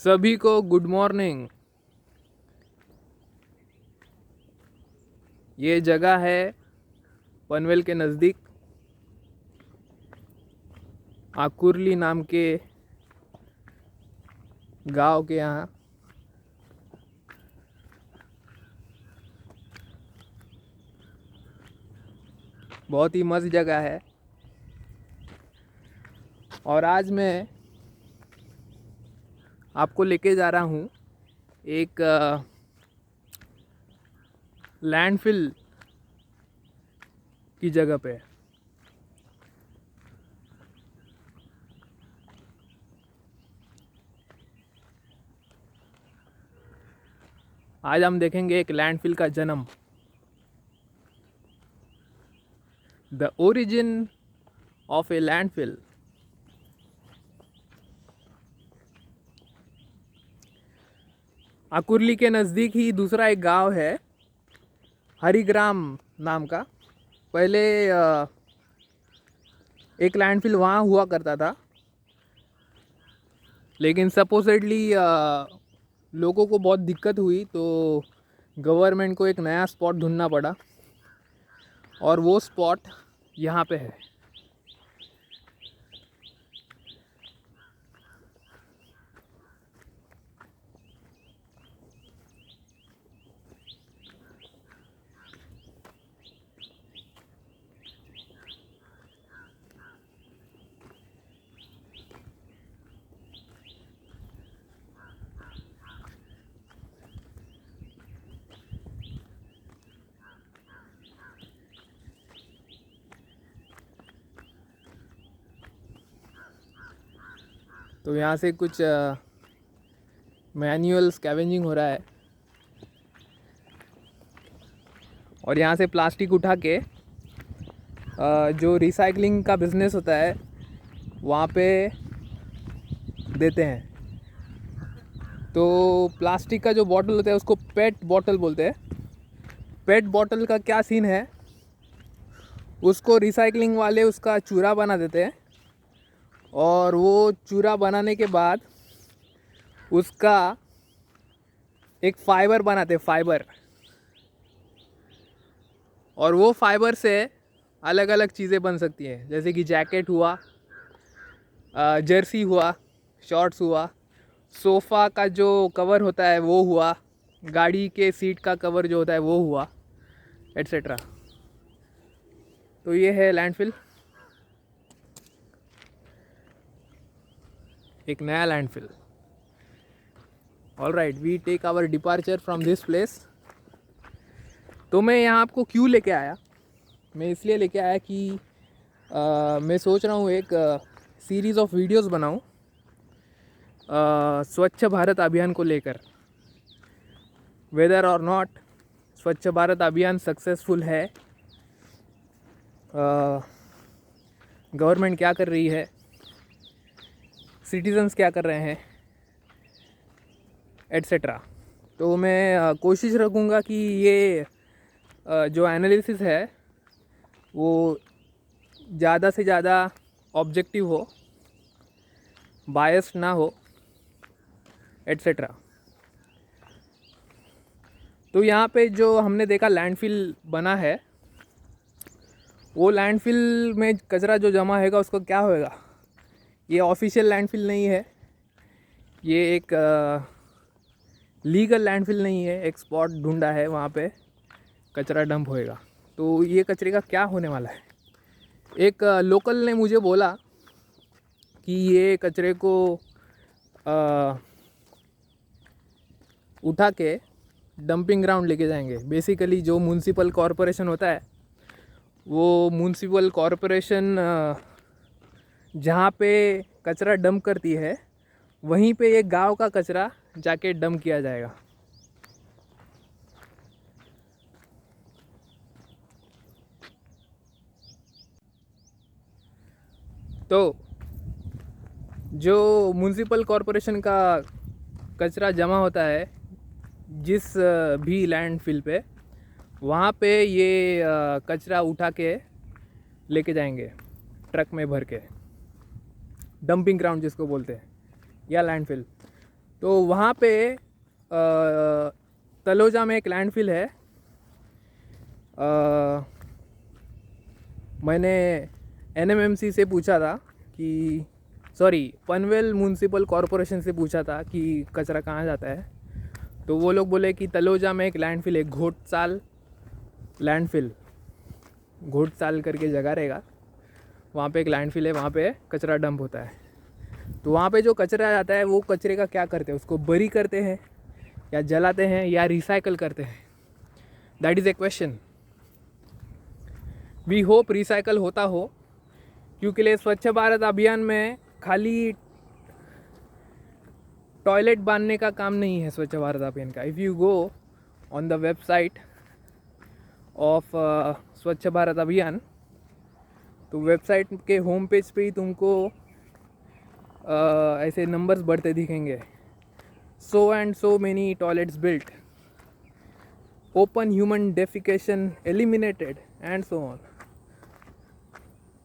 सभी को good morning. ये जगह है पनवेल के नज़दीक आकुर्ली नाम के गांव के यहाँ। बहुत ही मस्त जगह है और आज मैं आपको लेके जा रहा हूँ एक लैंडफिल की जगह पे। आज हम देखेंगे एक लैंडफिल का जन्म, the origin of a landfill. Akurli के नज़दीक ही दूसरा एक गांव है हरिग्राम नाम का। पहले एक लैंडफिल वहाँ हुआ करता था, लेकिन सपोजिटली लोगों को बहुत दिक्कत हुई तो गवर्नमेंट को एक नया स्पॉट ढूंढना पड़ा और वो स्पॉट यहाँ पे है। तो यहाँ से कुछ मैनुअल स्कैवेंजिंग हो रहा है और यहाँ से प्लास्टिक उठा के जो रिसाइकलिंग का बिज़नेस होता है वहाँ पे देते हैं। तो प्लास्टिक का जो बॉटल होता है उसको पेट बॉटल बोलते हैं। पेट बॉटल का क्या सीन है, उसको रिसाइकलिंग वाले उसका चूरा बना देते हैं और वो चूरा बनाने के बाद उसका एक फाइबर बनाते हैं, फाइबर। और वो फाइबर से अलग अलग चीज़ें बन सकती हैं, जैसे कि जैकेट हुआ, जर्सी हुआ, शॉर्ट्स हुआ, सोफ़ा का जो कवर होता है वो हुआ, गाड़ी के सीट का कवर जो होता है वो हुआ, एट्सेट्रा। तो ये है लैंडफिल, एक नया landfill. All right, we take our departure from this place. तो मैं यहाँ आपको क्यों लेके आया? मैं इसलिए लेके आया कि मैं सोच रहा हूँ एक सीरीज़ ऑफ वीडियोस बनाऊँ स्वच्छ भारत अभियान को लेकर। वेदर और नॉट स्वच्छ भारत अभियान सक्सेसफुल है, गवर्नमेंट क्या कर रही है, सिटीजन्स क्या कर रहे हैं, एट्सेट्रा। तो मैं कोशिश रखूँगा कि ये जो एनालिसिस है वो ज़्यादा से ज़्यादा ऑब्जेक्टिव हो, बायस्ड ना हो, एट्सेट्रा। तो यहाँ पे जो हमने देखा लैंडफिल बना है, वो लैंडफिल में कचरा जो जमा होगा उसको क्या होएगा? ये ऑफिशियल लैंडफिल नहीं है, ये एक लीगल लैंडफिल नहीं है। एक स्पॉट ढूंढा है, वहाँ पे कचरा डंप होएगा। तो ये कचरे का क्या होने वाला है? एक लोकल ने मुझे बोला कि ये कचरे को उठा के डंपिंग ग्राउंड लेके जाएंगे। बेसिकली जो म्यूनसिपल कॉरपोरेशन होता है, वो म्यूनसिपल कॉरपोरेशन जहाँ पे कचरा डंप करती है वहीं पे एक गांव का कचरा जाके डंप किया जाएगा। तो जो म्यूनसिपल कॉरपोरेशन का कचरा जमा होता है जिस भी लैंडफिल पे, वहाँ पे ये कचरा उठा के लेके जाएंगे ट्रक में भर के, डंपिंग ग्राउंड जिसको बोलते हैं, या लैंडफिल। तो वहाँ पे तलोजा में एक लैंडफिल है। मैंने एनएमएमसी से पूछा था कि पनवेल म्यूनसिपल कॉरपोरेशन से पूछा था कि कचरा कहाँ जाता है। तो वो लोग बोले कि तलोजा में एक लैंडफिल है, घोटसाल लैंडफिल, घोटसाल करके जगह रहेगा, वहाँ पे एक लैंडफिल है, वहाँ पे कचरा डंप होता है। तो वहाँ पे जो कचरा जाता है वो कचरे का क्या करते हैं, उसको बरी करते हैं या जलाते हैं या रिसाइकल करते हैं, that is a question. We hope recycle होता हो, क्योंकि लिए स्वच्छ भारत अभियान में खाली टॉयलेट बांधने का काम नहीं है स्वच्छ भारत अभियान का। If you go on the website of स्वच्छ भारत अभियान, तो वेबसाइट के होम पेज पे ही तुमको ऐसे नंबर्स बढ़ते दिखेंगे, so and so many toilets built, open human defecation eliminated and so on.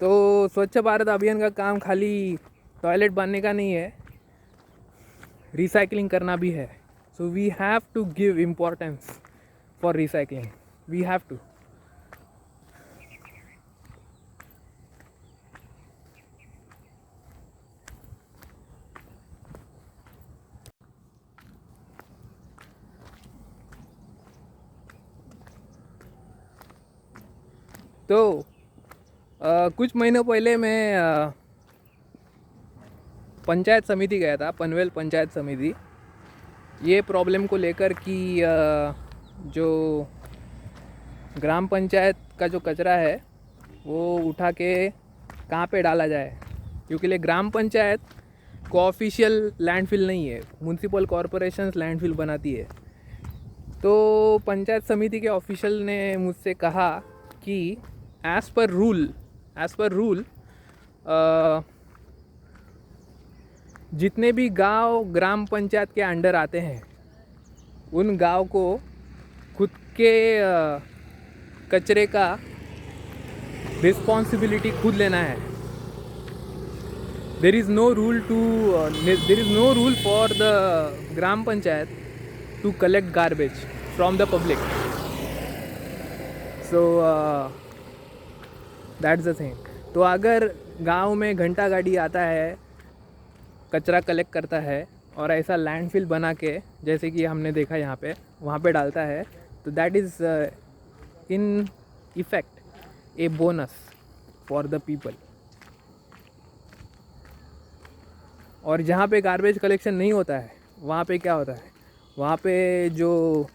तो स्वच्छ भारत अभियान का काम खाली टॉयलेट बांधने का नहीं है, रिसाइकलिंग करना भी है। So we have to give importance for recycling, we have to. तो कुछ महीनों पहले मैं पंचायत समिति गया था, पनवेल पंचायत समिति, ये प्रॉब्लम को लेकर कि जो ग्राम पंचायत का जो कचरा है वो उठा के कहाँ पे डाला जाए, क्योंकि लिए ग्राम पंचायत को ऑफिशियल लैंडफिल नहीं है, म्यूनसिपल कॉरपोरेशंस लैंडफिल बनाती है। तो पंचायत समिति के ऑफिशियल ने मुझसे कहा कि एज़ पर रूल जितने भी गांव ग्राम पंचायत के अंडर आते हैं उन गांव को खुद के कचरे का रिस्पॉन्सिबिलिटी खुद लेना है। There is no rule for the gram panchayat to collect garbage from the public. So that's the thing. तो अगर गांव में घंटा गाड़ी आता है, कचरा कलेक्ट करता है और ऐसा लैंडफिल बना के, जैसे कि हमने देखा यहाँ पे, वहाँ पे डालता है, तो that is in effect a bonus for the people. और जहाँ पे गार्बेज कलेक्शन नहीं होता है वहाँ पे क्या होता है, वहाँ पे जो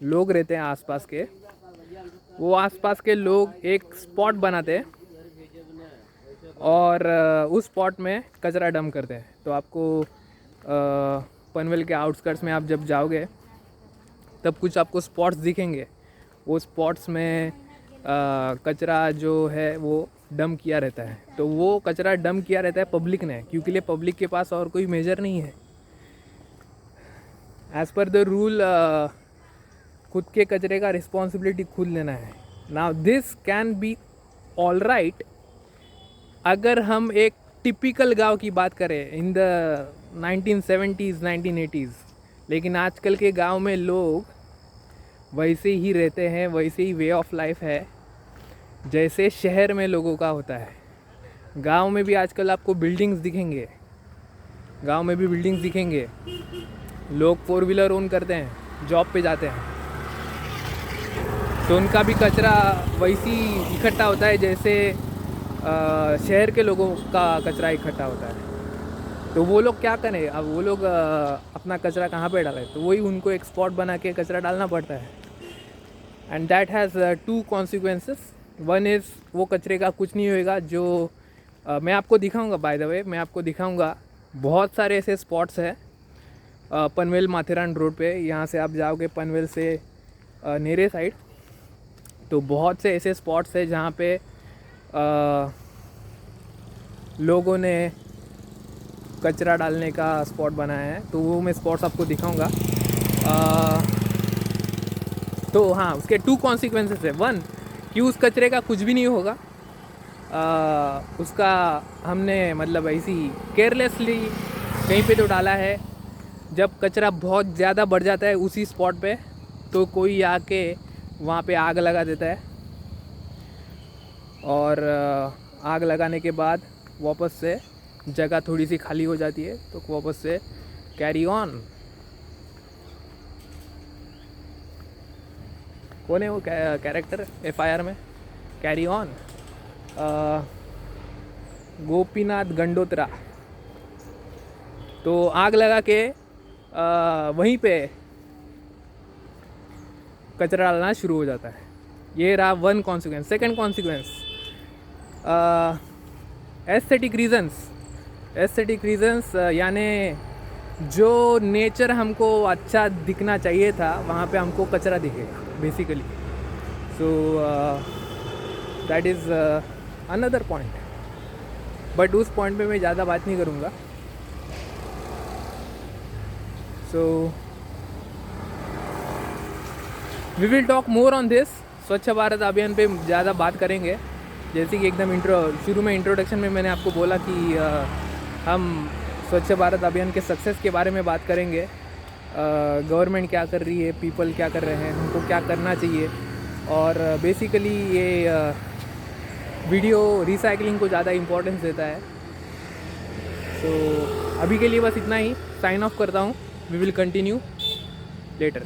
लोग रहते हैं आसपास के, वो आसपास के लोग एक स्पॉट बनाते हैं और उस स्पॉट में कचरा डंप करते हैं। तो आपको पनवेल के आउटस्कर्ट्स में आप जब जाओगे तब कुछ आपको स्पॉट्स दिखेंगे, वो स्पॉट्स में कचरा जो है वो डंप किया रहता है। तो वो कचरा डंप किया रहता है पब्लिक ने, क्योंकि लिए पब्लिक के पास और कोई मेजर नहीं है। एज़ पर द रूल खुद के कचरे का रिस्पॉन्सिबिलिटी खुद लेना है। Now this can be all right अगर हम एक टिपिकल गांव की बात करें इन द 1970s 1980s, लेकिन आजकल के गांव में लोग वैसे ही रहते हैं, वैसे ही वे ऑफ लाइफ है जैसे शहर में लोगों का होता है। गांव में भी आजकल आपको बिल्डिंग्स दिखेंगे, गांव में भी बिल्डिंग्स दिखेंगे, लोग 4 व्हीलर ओन करते हैं, जॉब पे जाते हैं, तो उनका भी कचरा वैसी इकट्ठा होता है जैसे शहर के लोगों का कचरा इकट्ठा होता है। तो वो लोग क्या करें, अब वो लोग अपना कचरा कहाँ पे डालें, तो वही उनको एक स्पॉट बना के कचरा डालना पड़ता है। And that has 2 consequences. One is वो कचरे का कुछ नहीं होएगा, जो मैं आपको दिखाऊंगा, बाय द वे मैं आपको दिखाऊंगा, बहुत सारे ऐसे स्पॉट्स हैं पनवेल माथेरान रोड पे। यहाँ से आप जाओगे पनवेल से नेरे साइड, तो बहुत से ऐसे स्पॉट्स हैं जहाँ पे लोगों ने कचरा डालने का स्पॉट बनाया है। तो वो मैं स्पॉट्स आपको दिखाऊंगा। तो हाँ, उसके 2 कॉन्सिक्वेंसेस है। 1 कि उस कचरे का कुछ भी नहीं होगा, उसका हमने मतलब ऐसी केयरलेसली कहीं पे तो डाला है, जब कचरा बहुत ज़्यादा बढ़ जाता है उसी स्पॉट पे, तो कोई आके वहाँ पे आग लगा देता है, और आग लगाने के बाद वापस से जगह थोड़ी सी खाली हो जाती है, तो वापस से कैरी ऑन। कौन है वो कैरेक्टर FIR में? Carry on, Gopinath Gandotra. तो आग लगा के वहीं पे कचरा डालना शुरू हो जाता है। ये रहा one consequence. Second consequence, aesthetic reasons, यानी जो नेचर हमको अच्छा दिखना चाहिए था वहाँ पे हमको कचरा दिखेगा basically. So that is another point, but उस पॉइंट पे मैं ज़्यादा बात नहीं करूँगा। So we will talk more on this. Swachh Bharat अभियान पे ज़्यादा बात करेंगे। जैसे कि एकदम शुरू में इंट्रोडक्शन में मैंने आपको बोला कि हम स्वच्छ भारत अभियान के सक्सेस के बारे में बात करेंगे। गवर्नमेंट क्या कर रही है, पीपल क्या कर रहे हैं, हमको क्या करना चाहिए, और बेसिकली ये वीडियो रिसाइकलिंग को ज़्यादा इम्पोर्टेंस देता है। तो अभी के लिए बस इतना ही, साइन ऑफ करता हूँ। We will continue letter.